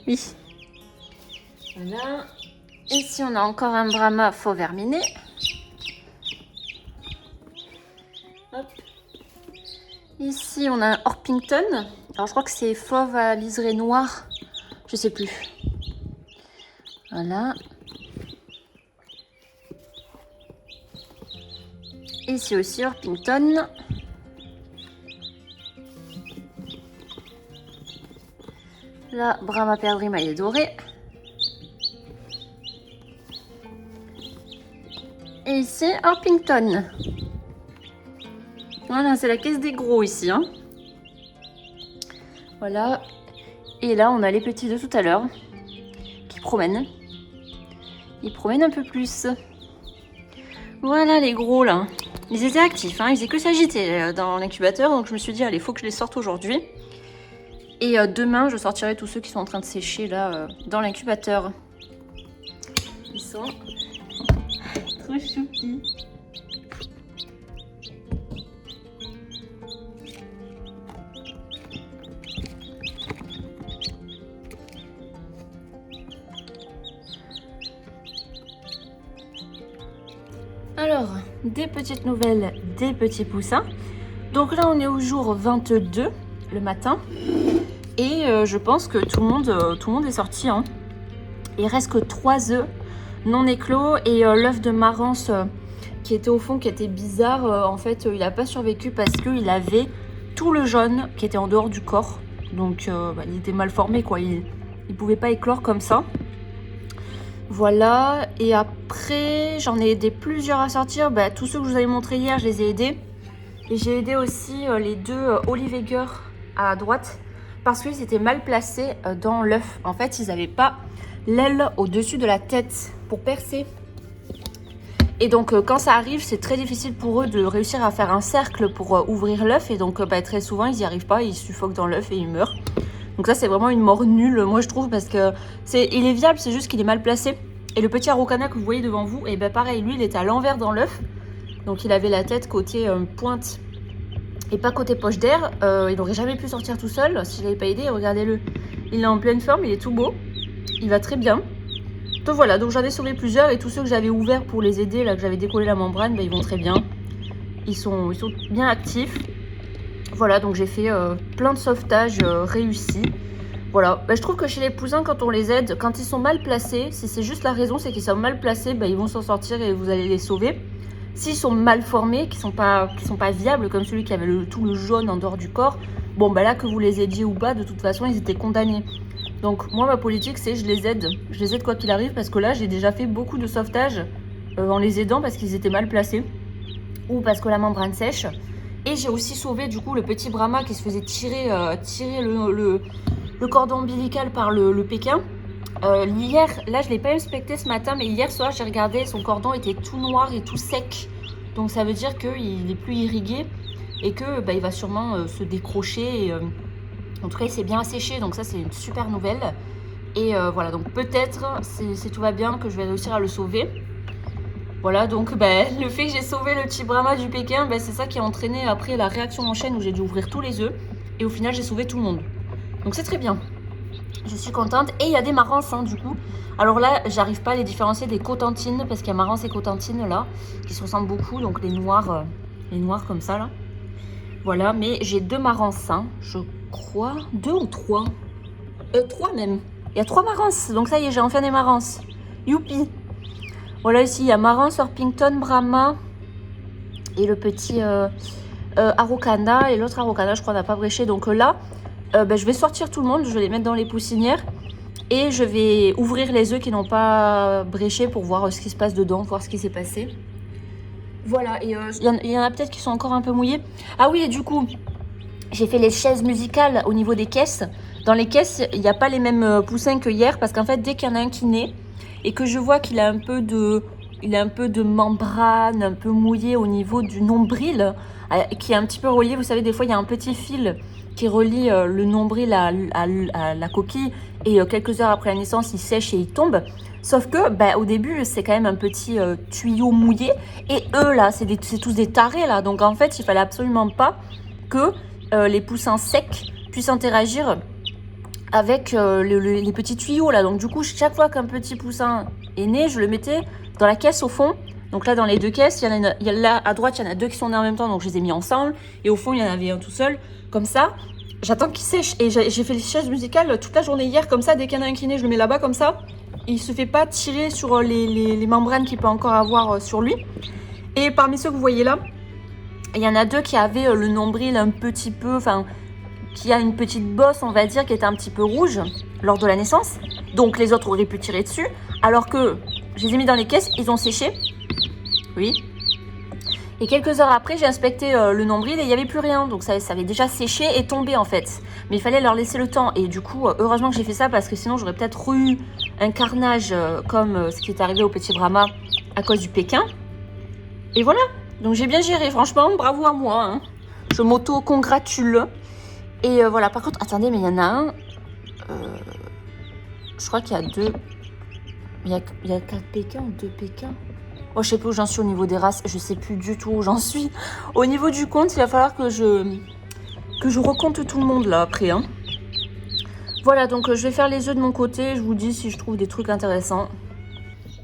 Oui. Voilà. Ici, on a encore un Brahma faux verminé. Hop. Ici, on a un Orpington. Alors, je crois que c'est fauve à liseré noir. Je sais plus. Voilà. Ici aussi, Orpington. Là, Brahma perdrix émaillé doré. Et ici, Orpington. Voilà, c'est la caisse des gros ici. Hein. Voilà. Et là, on a les petits de tout à l'heure qui promènent. Ils promènent un peu plus. Voilà les gros là. Ils étaient actifs, hein. Ils faisaient que s'agiter dans l'incubateur. Donc je me suis dit, allez, il faut que je les sorte aujourd'hui. Et demain, je sortirai tous ceux qui sont en train de sécher là dans l'incubateur. Ils sont trop choupis. Alors, des petites nouvelles, des petits poussins. Donc là, on est au jour 22, le matin. Et je pense que tout le monde est sorti. Hein. Il reste que 3 œufs non éclos. Et l'œuf de Marance qui était au fond, qui était bizarre, en fait, il n'a pas survécu parce qu'il avait tout le jaune qui était en dehors du corps. Donc, il était mal formé, quoi. Il ne pouvait pas éclore comme ça. Voilà. Et après, j'en ai aidé plusieurs à sortir. Tous ceux que je vous avais montré hier, je les ai aidés. Et j'ai aidé aussi les 2 Olive Egger à droite parce qu'ils étaient mal placés dans l'œuf. En fait, ils n'avaient pas l'aile au-dessus de la tête pour percer. Et donc, quand ça arrive, c'est très difficile pour eux de réussir à faire un cercle pour ouvrir l'œuf. Et donc, très souvent, ils n'y arrivent pas. Ils suffoquent dans l'œuf et ils meurent. Donc ça, c'est vraiment une mort nulle, moi, je trouve, parce que il est viable, c'est juste qu'il est mal placé. Et le petit Araucana que vous voyez devant vous, et pareil, lui, il était à l'envers dans l'œuf. Donc, il avait la tête côté pointe et pas côté poche d'air. Il n'aurait jamais pu sortir tout seul si je l'avais pas aidé. Regardez-le, il est en pleine forme, il est tout beau. Il va très bien. Donc voilà, donc j'en ai sauvé plusieurs et tous ceux que j'avais ouverts pour les aider, là que j'avais décollé la membrane, ils vont très bien. Ils sont bien actifs. Voilà, donc j'ai fait plein de sauvetages réussis. Voilà, je trouve que chez les poussins, quand on les aide, quand ils sont mal placés, si c'est juste la raison, c'est qu'ils sont mal placés, ils vont s'en sortir et vous allez les sauver. S'ils sont mal formés, qui sont pas viables, comme celui qui avait tout le jaune en dehors du corps, bon là que vous les aidiez ou pas, de toute façon ils étaient condamnés. Donc moi ma politique c'est je les aide quoi qu'il arrive parce que là j'ai déjà fait beaucoup de sauvetage en les aidant parce qu'ils étaient mal placés ou parce que la membrane sèche. Et j'ai aussi sauvé du coup le petit Brahma qui se faisait tirer le cordon ombilical par le Pékin. Hier, là je l'ai pas inspecté ce matin, mais hier soir j'ai regardé, son cordon était tout noir et tout sec. Donc ça veut dire qu'il est plus irrigué et que il va sûrement se décrocher. En tout cas, il s'est bien asséché, donc ça c'est une super nouvelle. Et voilà, donc peut-être, si tout va bien, que je vais réussir à le sauver. Voilà, donc le fait que j'ai sauvé le petit Brahma du Pékin, c'est ça qui a entraîné après la réaction en chaîne où j'ai dû ouvrir tous les œufs. Et au final, j'ai sauvé tout le monde. Donc c'est très bien. Je suis contente. Et il y a des marances, hein, du coup. Alors là, j'arrive pas à les différencier des cotentines, parce qu'il y a marance et cotentine là, qui se ressemblent beaucoup. Donc les noirs comme ça là. Voilà, mais j'ai 2 marances, hein, je crois. 2 ou 3 3 même. Il y a 3 marances, donc ça y est, j'ai enfin des marances. Youpi! Voilà, ici, il y a marance, Orpington, Brahma et le petit Araucana. Et l'autre Araucana, je crois, n'a pas bréché. Donc là, je vais sortir tout le monde, je vais les mettre dans les poussinières. Et je vais ouvrir les œufs qui n'ont pas bréché pour voir ce qui se passe dedans, voir ce qui s'est passé. Voilà, et il y en a peut-être qui sont encore un peu mouillés. Ah oui, et du coup, j'ai fait les chaises musicales au niveau des caisses. Dans les caisses, il n'y a pas les mêmes poussins que hier, parce qu'en fait, dès qu'il y en a un qui naît, et que je vois qu'il a un peu de membrane, un peu mouillé au niveau du nombril, qui est un petit peu relié. Vous savez, des fois, il y a un petit fil qui relie le nombril à la coquille, et quelques heures après la naissance, il sèche et il tombe. Sauf que, au début, c'est quand même un petit tuyau mouillé. Et eux, là, c'est tous des tarés, là. Donc, en fait, il fallait absolument pas que les poussins secs puissent interagir avec les petits tuyaux, là. Donc, du coup, chaque fois qu'un petit poussin est né, je le mettais dans la caisse au fond. Donc là, dans les 2 caisses, il y a là, à droite, il y en a 2 qui sont nés en même temps. Donc, je les ai mis ensemble. Et au fond, il y en avait un tout seul. Comme ça, j'attends qu'il sèche. Et j'ai fait les chaises musicales toute la journée hier. Comme ça, dès qu'il y en a un qui naît, je le mets là-bas, comme ça. Il se fait pas tirer sur les membranes qu'il peut encore avoir sur lui. Et parmi ceux que vous voyez là, il y en a 2 qui avaient le nombril un petit peu, enfin, qui a une petite bosse, on va dire, qui était un petit peu rouge lors de la naissance. Donc les autres auraient pu tirer dessus. Alors que je les ai mis dans les caisses, ils ont séché. Oui. Et quelques heures après, j'ai inspecté le nombril et il n'y avait plus rien. Donc ça avait déjà séché et tombé en fait. Mais il fallait leur laisser le temps. Et du coup, heureusement que j'ai fait ça parce que sinon j'aurais peut-être eu un carnage comme ce qui est arrivé au petit Brahma à cause du Pékin. Et voilà. Donc j'ai bien géré. Franchement, bravo à moi. Hein. Je m'auto-congratule. Et voilà. Par contre, attendez, mais il y en a un. Je crois qu'il y a 2. Il y a 4 Pékins ou 2 Pékins. Oh, je sais plus où j'en suis au niveau des races, je sais plus du tout où j'en suis. Au niveau du compte, il va falloir que je recompte tout le monde là après. Hein. Voilà, donc je vais faire les œufs de mon côté, je vous dis si je trouve des trucs intéressants.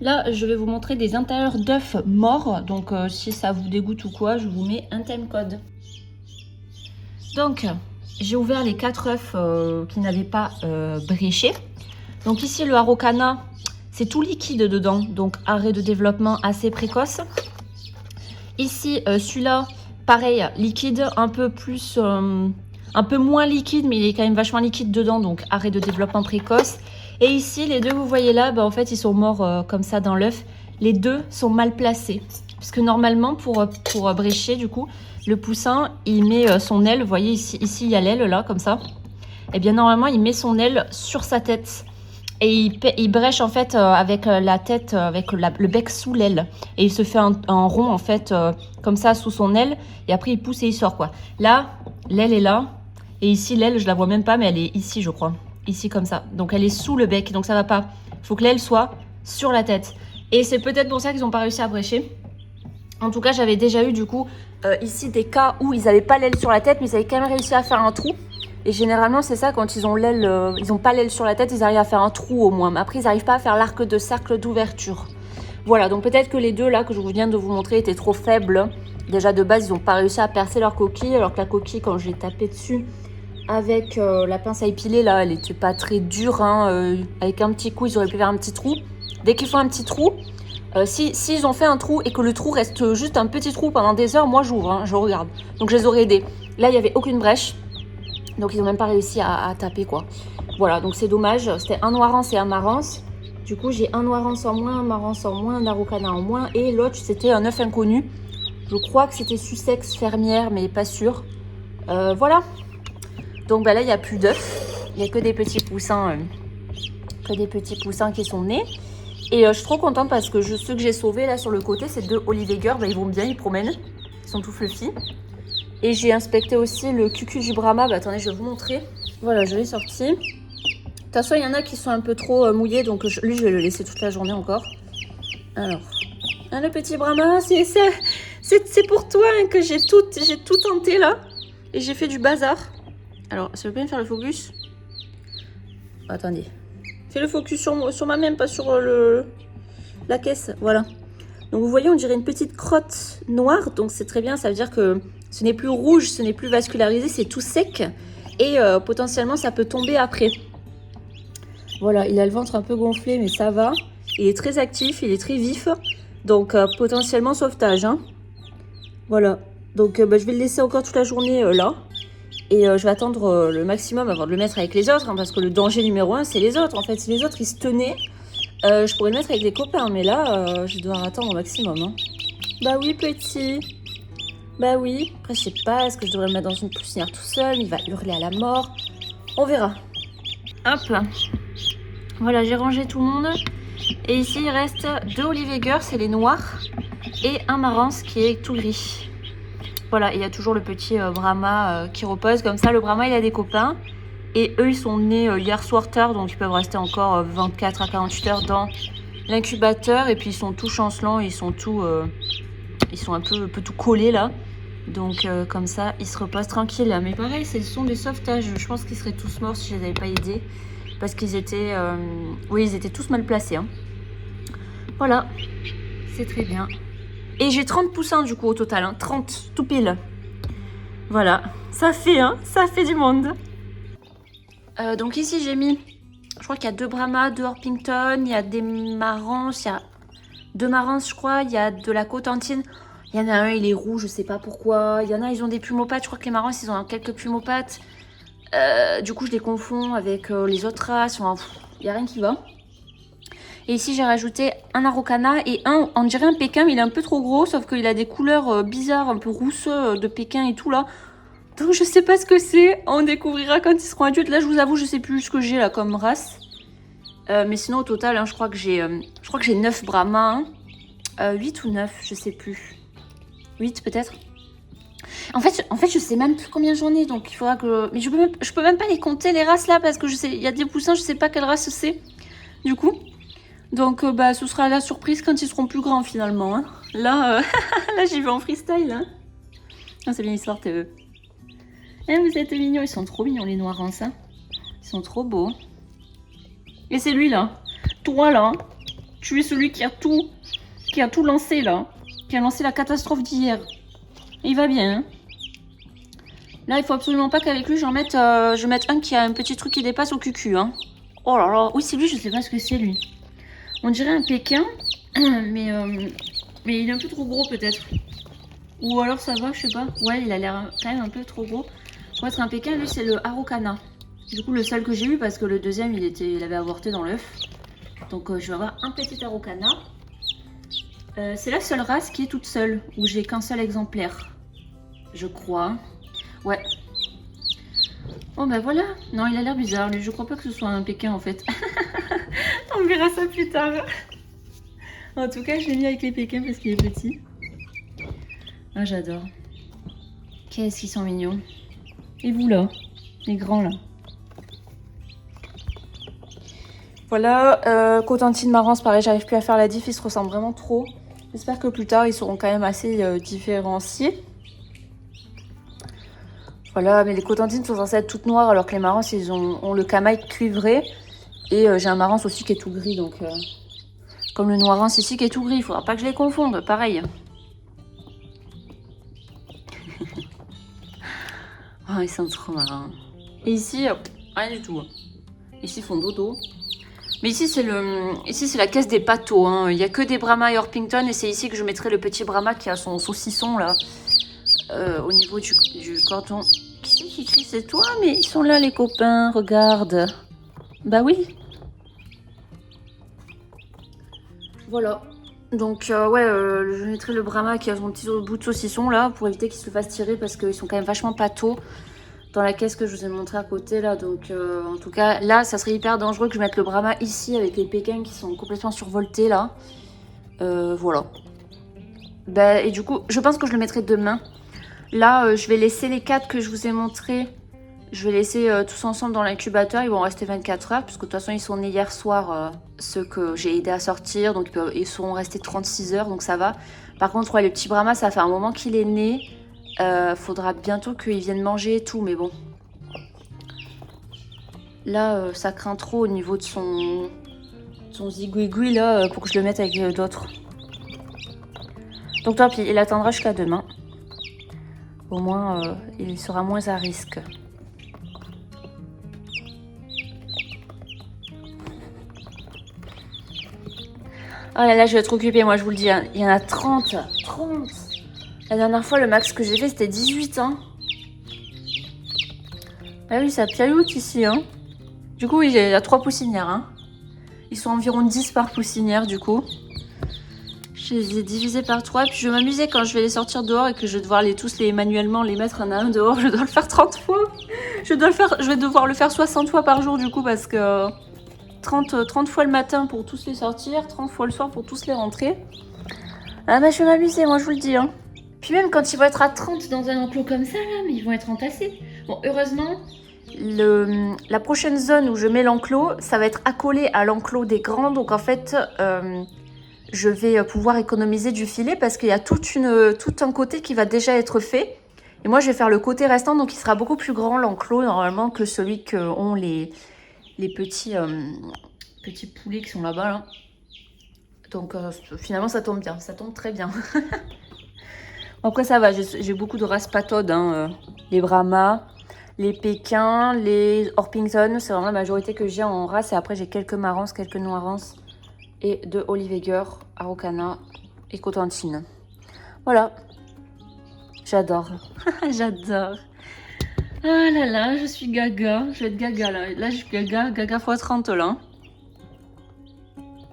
Là, je vais vous montrer des intérieurs d'œufs morts, donc si ça vous dégoûte ou quoi, je vous mets un timecode. Donc, j'ai ouvert les 4 œufs qui n'avaient pas bréché. Donc ici, le Araucana, c'est tout liquide dedans, donc arrêt de développement assez précoce. Ici, celui-là, pareil, liquide, un peu moins liquide, mais il est quand même vachement liquide dedans, donc arrêt de développement précoce. Et ici, les 2 que vous voyez là, en fait, ils sont morts comme ça dans l'œuf. Les 2 sont mal placés, parce que normalement, pour brécher, du coup, le poussin, il met son aile, vous voyez, ici, il y a l'aile, là, comme ça. Et bien, normalement, il met son aile sur sa tête. Et il brèche en fait avec la tête, avec le bec sous l'aile. Et il se fait un rond en fait comme ça sous son aile. Et après il pousse et il sort quoi. Là, l'aile est là. Et ici l'aile, je la vois même pas, mais elle est ici je crois. Ici comme ça. Donc elle est sous le bec, donc ça va pas. Il faut que l'aile soit sur la tête. Et c'est peut-être pour ça qu'ils n'ont pas réussi à brécher. En tout cas, j'avais déjà eu du coup ici des cas où ils n'avaient pas l'aile sur la tête, mais ils avaient quand même réussi à faire un trou. Et généralement, c'est ça, quand ils ont l'aile, ils n'ont pas l'aile sur la tête, ils arrivent à faire un trou au moins. Mais après, ils n'arrivent pas à faire l'arc de cercle d'ouverture. Voilà, donc peut-être que les 2 là que je viens de vous montrer étaient trop faibles. Déjà de base, ils n'ont pas réussi à percer leur coquille. Alors que la coquille, quand j'ai tapé dessus avec la pince à épiler, là, elle n'était pas très dure. Hein, avec un petit coup, ils auraient pu faire un petit trou. Dès qu'ils font un petit trou, s'ils ont fait un trou et que le trou reste juste un petit trou pendant des heures, moi j'ouvre, hein, je regarde. Donc je les aurais aidés. Là, il n'y avait aucune brèche. Donc ils n'ont même pas réussi à taper quoi. Voilà, donc c'est dommage. C'était un noirance et un marance. Du coup, j'ai un noirance en moins, un marance en moins, un araucana en moins. Et l'autre, c'était un œuf inconnu. Je crois que c'était Sussex fermière, mais pas sûr. Voilà. Donc là, il n'y a plus d'œufs. Il n'y a que des petits poussins. Qui sont nés. Et je suis trop contente parce que ceux que j'ai sauvés là sur le côté, c'est 2 Oliveger. Ils vont bien, ils promènent. Ils sont tout fluffy. Et j'ai inspecté aussi le cucu du Brahma. Attendez, je vais vous montrer. Voilà, je l'ai sorti. toute façon, il y en a qui sont un peu trop mouillés, donc lui, je vais le laisser toute la journée encore. Alors, le petit Brahma, c'est pour toi hein, que j'ai tout tenté là. Et j'ai fait du bazar. Alors, ça veut bien faire le focus? Attendez. Fais le focus sur ma main, pas sur la caisse. Voilà. Donc, vous voyez, on dirait une petite crotte noire. Donc, c'est très bien. Ça veut dire que ce n'est plus rouge, ce n'est plus vascularisé, c'est tout sec. Et potentiellement, ça peut tomber après. Voilà, il a le ventre un peu gonflé, mais ça va. Il est très actif, il est très vif. Donc, potentiellement sauvetage. Hein. Voilà. Donc, je vais le laisser encore toute la journée là. Et je vais attendre le maximum avant de le mettre avec les autres. Hein, parce que le danger numéro 1, c'est les autres. En fait, si les autres, ils se tenaient, je pourrais le mettre avec les copains. Mais là, je dois attendre au maximum. Hein. Bah oui, petit. Bah oui. Après, je sais pas, est-ce que je devrais le mettre dans une poussinière tout seul? Il va hurler à la mort. On verra. Hop. Voilà, j'ai rangé tout le monde. Et ici, il reste 2 Oliveger, c'est les noirs. Et un Marans qui est tout gris. Voilà, il y a toujours le petit Brahma qui repose. Comme ça, le Brahma, il a des copains. Et eux, ils sont nés hier soir tard. Donc, ils peuvent rester encore 24 à 48 heures dans l'incubateur. Et puis, ils sont tout chancelants. Ils sont un peu tout collés là. Donc, comme ça, ils se reposent tranquilles. Mais pareil, ce sont des sauvetages. Je pense qu'ils seraient tous morts si je les avais pas aidés. Parce qu'ils étaient... oui, ils étaient tous mal placés. Hein. Voilà. C'est très bien. Et j'ai 30 poussins du coup au total. Hein. 30, tout pile. Voilà. Ça fait du monde. Donc ici, j'ai mis... Je crois qu'il y a 2 Brahma, 2 Orpington. Il y a des Marans. Il y a 2 Marans, je crois. Il y a de la Cotentine. Il y en a un, il est rouge, je sais pas pourquoi. Il y en a, ils ont des plumopates. Je crois que les Marans, ils ont quelques plumopates. Du coup, je les confonds avec les autres races. Il n'y a rien qui va. Et ici, j'ai rajouté un Araucana et on dirait un Pékin, mais il est un peu trop gros. Sauf qu'il a des couleurs bizarres, un peu rousses de Pékin et tout là. Donc, je sais pas ce que c'est. On découvrira quand ils seront adultes. Là, je vous avoue, je sais plus ce que j'ai là comme race. Mais sinon, au total, hein, je crois que j'ai 9 Brahmas. Hein. 8 ou 9, je sais plus. 8 peut-être. En fait, je sais même plus combien j'en ai, donc il faudra que... Mais je peux même pas les compter, les races, là, parce que je sais... Il y a des poussins, je sais pas quelle race c'est, du coup. Donc, ce sera la surprise quand ils seront plus grands, finalement. Hein. Là, là j'y vais en freestyle. Hein. Ah, c'est bien, ils sortent, eux. Eh, vous êtes mignons, ils sont trop mignons, les noirs, hein. Ils sont trop beaux. Et c'est lui, là. Toi, là. Tu es celui qui a tout lancé, là. Qui a lancé la catastrophe d'hier. Il va bien, hein. Là, il faut absolument pas qu'avec lui, je mette un qui a un petit truc qui dépasse au cucu, hein. Oh là là. Oui, c'est lui, je sais pas ce que c'est, lui. On dirait un Pékin, mais il est un peu trop gros, peut-être. Ou alors, ça va, je sais pas. Ouais, il a l'air quand même un peu trop gros. Pour être un Pékin, lui, c'est le Araucana. Du coup, le seul que j'ai eu, parce que le deuxième, il avait avorté dans l'œuf. Donc, je vais avoir un petit Araucana. C'est la seule race qui est toute seule, où j'ai qu'un seul exemplaire. Je crois. Ouais. Oh bah voilà. Non, il a l'air bizarre, lui. Je crois pas que ce soit un Pékin, en fait. On verra ça plus tard. En tout cas, je l'ai mis avec les Pékins parce qu'il est petit. Ah, j'adore. Qu'est-ce qu'ils sont mignons. Et vous, là? Les grands, là. Voilà. Cotentine Marans, pareil, j'arrive plus à faire la diff. Ils se ressemblent vraiment trop. J'espère que plus tard, ils seront quand même assez différenciés. Voilà, mais les Cotentines sont censées être toutes noires alors que les Marans, ils ont le camail cuivré. Et j'ai un Marans aussi qui est tout gris, donc... comme le Noirans ici qui est tout gris, il faudra pas que je les confonde, pareil. Oh, ils sont trop marrants. Et ici, rien du tout. Ici, ils font dodo. Mais ici, c'est la caisse des pâteaux. Hein. Il n'y a que des Brahma et Orpington. Et c'est ici que je mettrai le petit Brahma qui a son saucisson, là. Au niveau du cordon. Qui c'est qui crie? C'est toi? Mais ils sont là, les copains. Regarde. Bah oui. Voilà. Donc, je mettrai le Brahma qui a son petit bout de saucisson, là, pour éviter qu'il se fasse tirer, parce qu'ils sont quand même vachement pâteaux dans la caisse que je vous ai montré à côté, là. Donc, en tout cas, là, ça serait hyper dangereux que je mette le Brahma ici, avec les Pékins qui sont complètement survoltés, là. Voilà. Bah, et du coup, je pense que je le mettrai demain. Là, je vais laisser les 4 que je vous ai montrés Je vais laisser tous ensemble dans l'incubateur. Ils vont rester 24 heures, puisque de toute façon, ils sont nés hier soir, ceux que j'ai aidé à sortir. Donc, ils seront restés 36 heures, donc ça va. Par contre, ouais, le petit Brahma, ça fait un moment qu'il est né. Faudra bientôt qu'il vienne manger et tout, mais bon. Là, ça craint trop au niveau de son zigouigoui, là, pour que je le mette avec d'autres. Donc, tant pis, il attendra jusqu'à demain. Au moins, il sera moins à risque. Oh là là, je vais être occupée, moi, je vous le dis. Hein. Il y en a 30. 30. La dernière fois, le max que j'ai fait, c'était 18. Hein. Ah oui, ça piailloute ici. Hein. Du coup, oui, il y a 3 poussinières. Hein. Ils sont environ 10 par poussinière, du coup. Je les ai divisés par 3. Puis je vais m'amuser quand je vais les sortir dehors et que je vais devoir manuellement les mettre un à un dehors. Je dois le faire 30 fois. Je vais devoir le faire 60 fois par jour, du coup, parce que 30 fois le matin pour tous les sortir, 30 fois le soir pour tous les rentrer. Ah bah, je vais m'amuser, moi, je vous le dis. Hein. Puis même quand ils vont être à 30 dans un enclos comme ça, là, mais ils vont être entassés. Bon, heureusement, la prochaine zone où je mets l'enclos, ça va être accolé à l'enclos des grands. Donc en fait, je vais pouvoir économiser du filet parce qu'il y a tout un côté qui va déjà être fait. Et moi, je vais faire le côté restant, donc il sera beaucoup plus grand l'enclos normalement que celui qu'ont les petits poulets qui sont là-bas. Là. Donc finalement, ça tombe bien, ça tombe très bien. Après, ça va, j'ai beaucoup de races patodes, hein, les Brahma, les Pékins, les Orpington, c'est vraiment la majorité que j'ai en race. Et après, j'ai quelques Marans, quelques Noirances et de Oliveger, Araucana et Cotentine. Voilà, j'adore, j'adore. Ah là là, je suis gaga, je vais être gaga là. Là, je suis gaga x 30 là.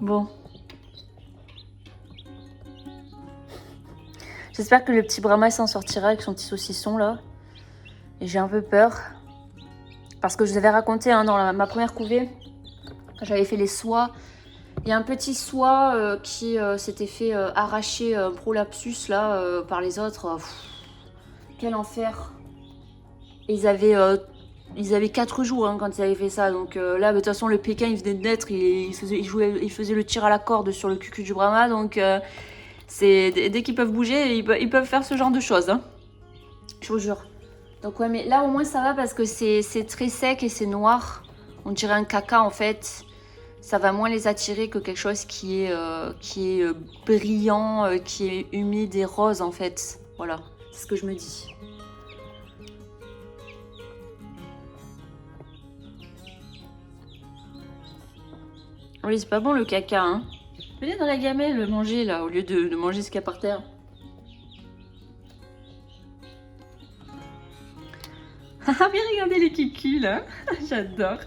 Bon. J'espère que le petit Brahma s'en sortira avec son petit saucisson là. Et j'ai un peu peur. Parce que je vous avais raconté hein, dans ma première couvée, quand j'avais fait les soies, il y a un petit soie qui s'était fait arracher un prolapsus là par les autres. Quel enfer. Et ils avaient 4 jours hein, quand ils avaient fait ça. Donc là, de toute façon, le Pékin, il venait de naître. Il faisait le tir à la corde sur le cucu du Brahma. Donc dès qu'ils peuvent bouger, ils peuvent faire ce genre de choses. Hein. Je vous jure. Donc ouais, mais là, au moins, ça va parce que c'est très sec et c'est noir. On dirait un caca, en fait. Ça va moins les attirer que quelque chose qui est brillant, qui est humide et rose, en fait. Voilà, c'est ce que je me dis. Oui, c'est pas bon le caca, hein. Venez dans la gamelle le manger, là, au lieu de manger ce qu'il y a par terre. Ah, viens regarder les kikis, là. J'adore.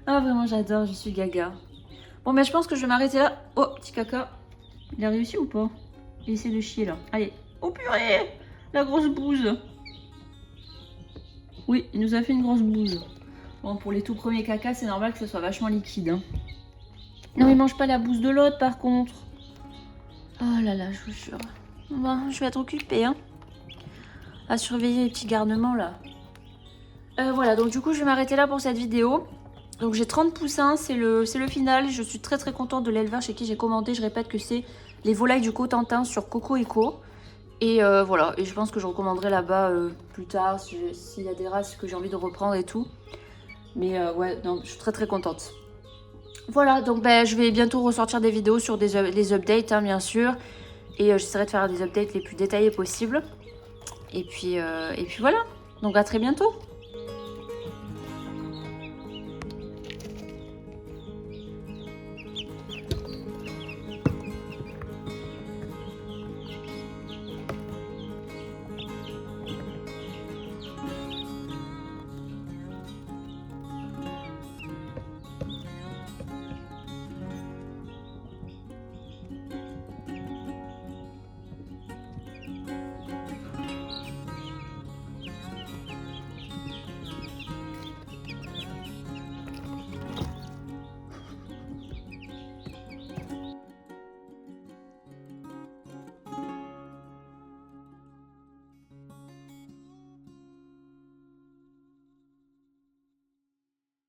Ah, vraiment, j'adore, je suis gaga. Bon, mais je pense que je vais m'arrêter là. Oh, petit caca. Il a réussi ou pas? Il essaie de chier, là. Allez. Oh, purée! La grosse bouse. Oui, il nous a fait une grosse bouse. Bon, pour les tout premiers caca, c'est normal que ce soit vachement liquide. Hein. Non, il mange pas la bouse de l'autre, par contre. Oh là là, je vous jure. Bon, je vais être occupée, hein. À surveiller les petits garnements, là. Voilà, donc du coup, je vais m'arrêter là pour cette vidéo. Donc j'ai 30 poussins, c'est le final. Je suis très très contente de l'éleveur chez qui j'ai commandé. Je répète que c'est les volailles du Cotentin sur Coco Eco. Et voilà, et je pense que je recommanderai là-bas plus tard s'il y a des races que j'ai envie de reprendre et tout. Mais ouais, non, je suis très très contente. Voilà, donc je vais bientôt ressortir des vidéos sur les updates, hein, bien sûr. Et j'essaierai de faire des updates les plus détaillés possibles. Et puis voilà, donc à très bientôt.